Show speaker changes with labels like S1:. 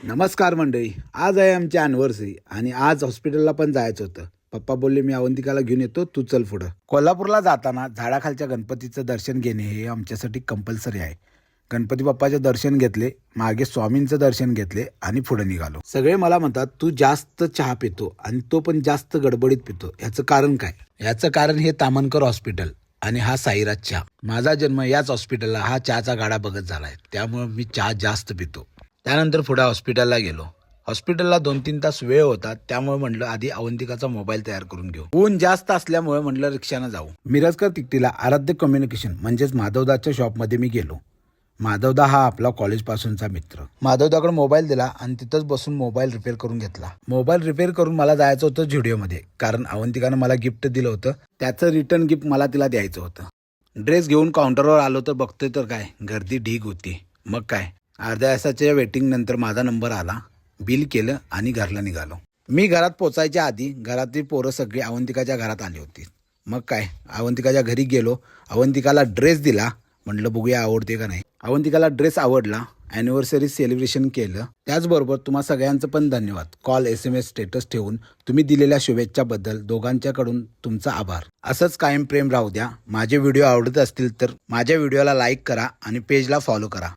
S1: नमस्कार मंडळी, आज आहे आमची अॅनिव्हर्सरी आणि आज हॉस्पिटलला पण जायचं होतं. पप्पा बोलले मी अवंतिकाला घेऊन येतो, तू चल पुढं. कोल्हापूरला जाताना झाडाखालच्या गणपतीचं दर्शन घेणे हे आमच्यासाठी कंपल्सरी आहे. गणपती बाप्पाचे दर्शन घेतले, मागे स्वामींचं दर्शन घेतले आणि पुढे निघालो. सगळे मला म्हणतात तू जास्त चहा पितो आणि तो पण जास्त गडबडीत पितो, याचं कारण काय? याचं कारण हे तामनकर हॉस्पिटल आणि हा साईराज चहा. माझा जन्म याच हॉस्पिटलला हा चहाचा गाडा बघत झालाय, त्यामुळे मी चहा जास्त पितो. त्यानंतर पुढे हॉस्पिटलला गेलो. हॉस्पिटलला 2-3 तास वेळ होता, त्यामुळे म्हटलं आधी अवंतिकाचा मोबाईल तयार करून घेऊ. ऊन जास्त असल्यामुळे म्हटलं रिक्षानं जाऊ. मिरजकर तिकटीला आराध्य कम्युनिकेशन म्हणजेच माधवदाच्या शॉपमध्ये मी गेलो. माधवदा हा आपला कॉलेज पासूनचा मित्र. माधवदाकडे मोबाईल दिला आणि तिथंच बसून मोबाईल रिपेअर करून घेतला. मोबाईल रिपेअर करून मला जायचं होतं झुडिओमध्ये, कारण अवंतिकानं मला गिफ्ट दिलं होतं, त्याचं रिटर्न गिफ्ट मला तिला द्यायचं होतं. ड्रेस घेऊन काउंटरवर आलो तर बघतोय तर काय गर्दी ढीग होती. मग काय, अर्ध्या तासाच्या वेटिंग नंतर माझा नंबर आला, बिल केलं आणि घरला निघालो. मी घरात पोचायच्या आधी घरातली पोरं सगळी अवंतिकाच्या घरात आली होती. मग काय, अवंतिकाच्या घरी गेलो, अवंतिकाला ड्रेस दिला, म्हटलं बघूया आवडते का नाही. अवंतिकाला ड्रेस आवडला, ॲनिव्हर्सरी सेलिब्रेशन केलं. त्याचबरोबर तुम्हा सगळ्यांचं पण धन्यवाद. कॉल, SMS, स्टेटस ठेवून तुम्ही दिलेल्या शुभेच्छाबद्दल दोघांच्याकडून तुमचा आभार. असंच कायम प्रेम राहू द्या. माझे व्हिडिओ आवडत असतील तर माझ्या व्हिडिओला लाईक करा आणि पेजला फॉलो करा.